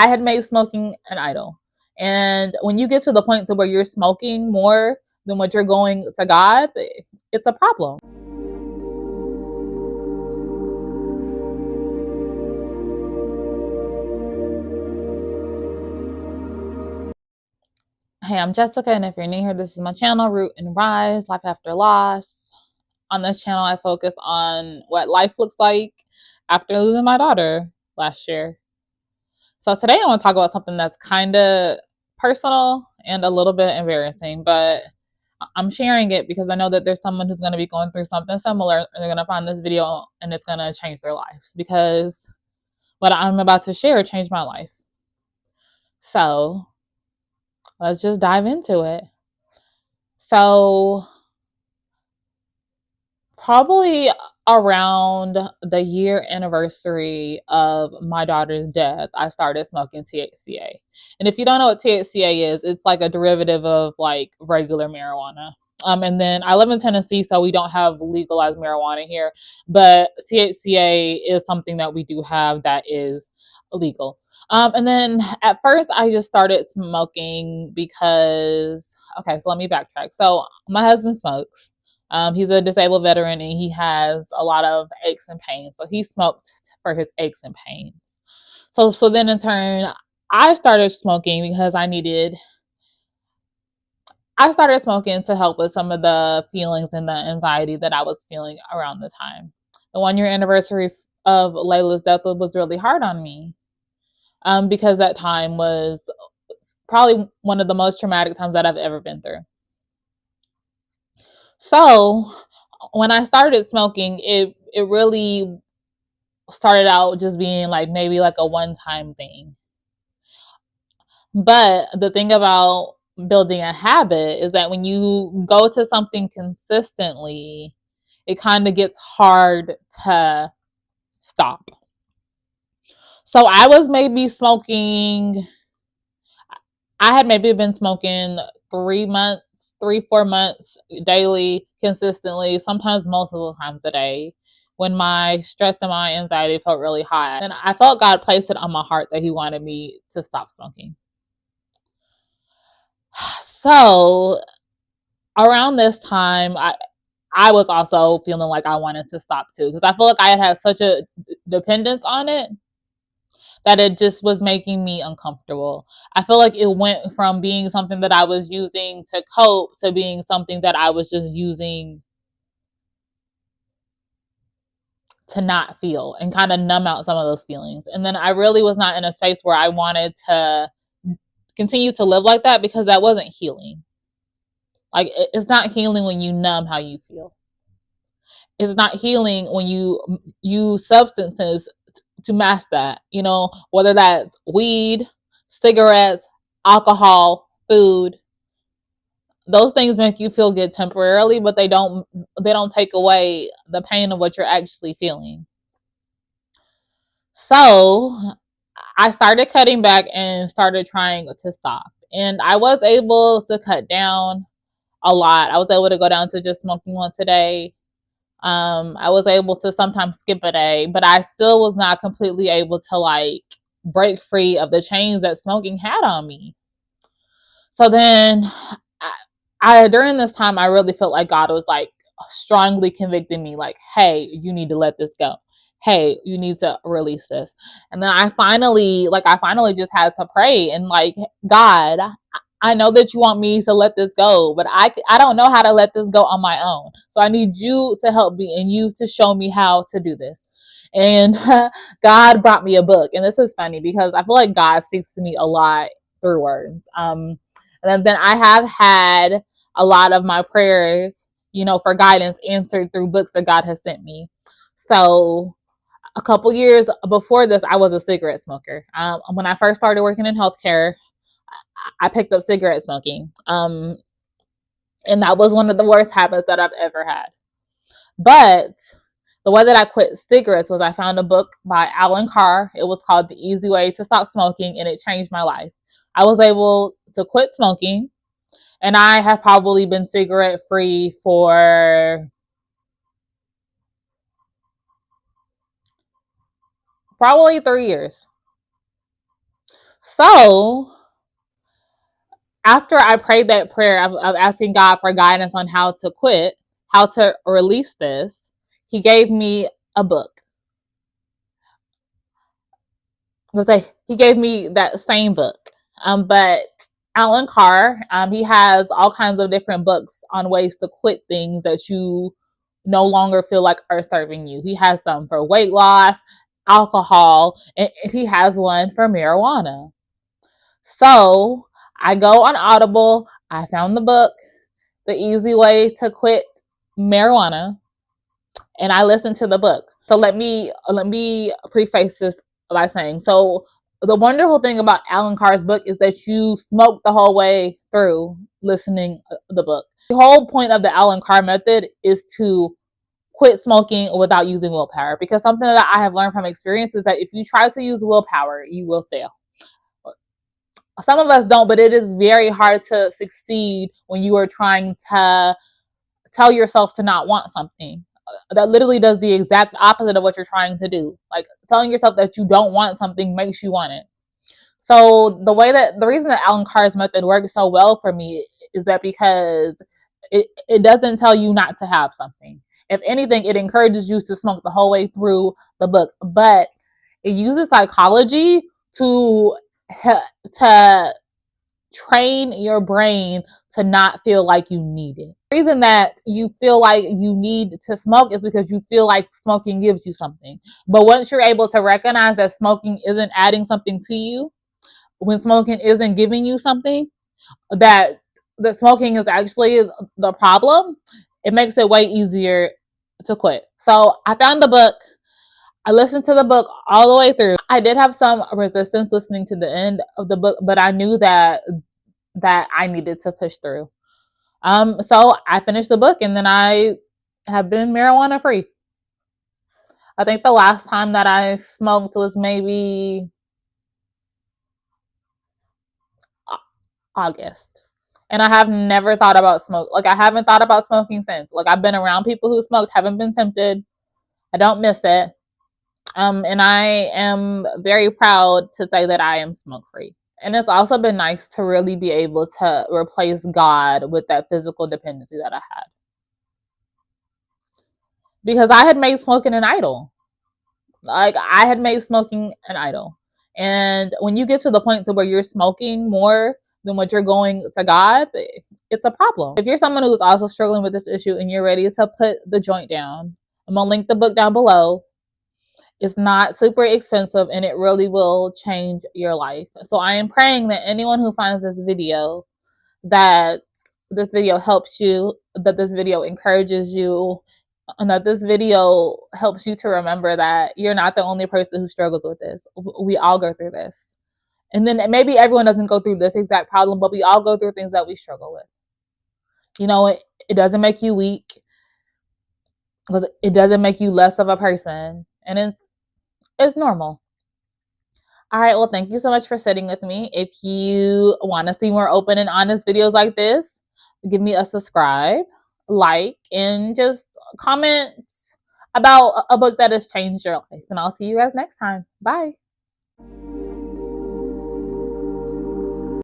I had made smoking an idol. And when you get to the point to where you're smoking more than what you're going to God, it's a problem. Hey, I'm Jessica, and if you're new here, this is my channel, Root and Rise, Life After Loss. On this channel, I focus on what life looks like after losing my daughter last year. So today I want to talk about something that's kind of personal and a little bit embarrassing, but I'm sharing it because I know that there's someone who's going to be going through something similar, and they're going to find this video and it's going to change their lives, because what I'm about to share changed my life. So let's just dive into it. So probably around the year anniversary of my daughter's death, I started smoking THCA. And if you don't know what THCA is, it's like a derivative of like regular marijuana. And then I live in Tennessee, so we don't have legalized marijuana here, but THCA is something that we do have that is illegal. And then at first I just started smoking because, okay, so let me backtrack. So my husband smokes. He's a disabled veteran and he has a lot of aches and pains. So he smoked for his aches and pains. So then in turn, I started smoking because I started smoking to help with some of the feelings and the anxiety that I was feeling around the time. The 1 year anniversary of Layla's death was really hard on me, because that time was probably one of the most traumatic times that I've ever been through. So when I started smoking, it really started out just being like maybe like a one-time thing. But the thing about building a habit is that when you go to something consistently, it kind of gets hard to stop. So I was maybe smoking, I had maybe been smoking 3 months, 4 months daily, consistently, sometimes multiple times a day, when my stress and my anxiety felt really high. And I felt God placed it on my heart that He wanted me to stop smoking. So around this time, I was also feeling like I wanted to stop too, because I feel like I had such a dependence on it that it just was making me uncomfortable. I feel like it went from being something that I was using to cope to being something that I was just using to not feel and kind of numb out some of those feelings. And then I really was not in a space where I wanted to continue to live like that, because that wasn't healing. Like, it's not healing when you numb how you feel. It's not healing when you use substances to mask that, whether that's weed, cigarettes, alcohol, food. Those things make you feel good temporarily, but they don't take away the pain of what you're actually feeling. So I started cutting back and started trying to stop. And I was able to cut down a lot. I was able to go down to just smoking once a day. I was able to sometimes skip a day, but I still was not completely able to like break free of the chains that smoking had on me. So then I during this time, I really felt like God was like strongly convicting me, like, hey, you need to let this go. Hey, you need to release this. And then I finally just had to pray and like, God, I know that you want me to let this go, but I don't know how to let this go on my own. So I need you to help me and you to show me how to do this. And God brought me a book. And this is funny because I feel like God speaks to me a lot through words. And then I have had a lot of my prayers, for guidance answered through books that God has sent me. So a couple years before this, I was a cigarette smoker. When I first started working in healthcare, I picked up cigarette smoking. And that was one of the worst habits that I've ever had. But the way that I quit cigarettes was I found a book by Carr. It was called The Easy Way to Stop Smoking, and it changed my life. I was able to quit smoking, and I have probably been cigarette free for probably 3 years. So after I prayed that prayer of asking God for guidance on how to quit, how to release this, He gave me a book. He gave me that same book. But Alan Carr, he has all kinds of different books on ways to quit things that you no longer feel like are serving you. He has some for weight loss, alcohol, and he has one for marijuana. So I go on Audible. I found the book, The Easy Way to Quit Marijuana, and I listened to the book. So let me preface this by saying, so the wonderful thing about Alan Carr's book is that you smoke the whole way through listening the book. The whole point of the Alan Carr method is to quit smoking without using willpower, because something that I have learned from experience is that if you try to use willpower, you will fail. Some of us don't, but it is very hard to succeed when you are trying to tell yourself to not want something. That literally does the exact opposite of what you're trying to do. Like, telling yourself that you don't want something makes you want it. So the reason that Alan Carr's method works so well for me is that because it doesn't tell you not to have something. If anything, it encourages you to smoke the whole way through the book, but it uses psychology to to train your brain to not feel like you need it. The reason that you feel like you need to smoke is because you feel like smoking gives you something. But once you're able to recognize that smoking isn't adding something to you, when smoking isn't giving you something, that that smoking is actually the problem, it makes it way easier to quit. So I found the book. I listened to the book all the way through. I did have some resistance listening to the end of the book, but I knew that I needed to push through. So I finished the book, and then I have been marijuana free. I think the last time that I smoked was maybe August. And I have never thought about smoke. Like, I haven't thought about smoking since. Like, I've been around people who smoked, haven't been tempted. I don't miss it. And I am very proud to say that I am smoke free. And it's also been nice to really be able to replace God with that physical dependency that I had. Because I had made smoking an idol. Like, I had made smoking an idol. And when you get to the point to where you're smoking more than what you're going to God, it's a problem. If you're someone who's also struggling with this issue and you're ready to put the joint down, I'm gonna link the book down below. It's not super expensive, and it really will change your life. So I am praying that anyone who finds this video, that this video helps you, that this video encourages you, and that this video helps you to remember that you're not the only person who struggles with this. We all go through this. And then maybe everyone doesn't go through this exact problem, but we all go through things that we struggle with. You know, it doesn't make you weak, because it doesn't make you less of a person. And it's normal. All right, well, thank you so much for sitting with me. If you want to see more open and honest videos like this, give me a subscribe, like, and just comment about a book that has changed your life. And I'll see you guys next time. Bye.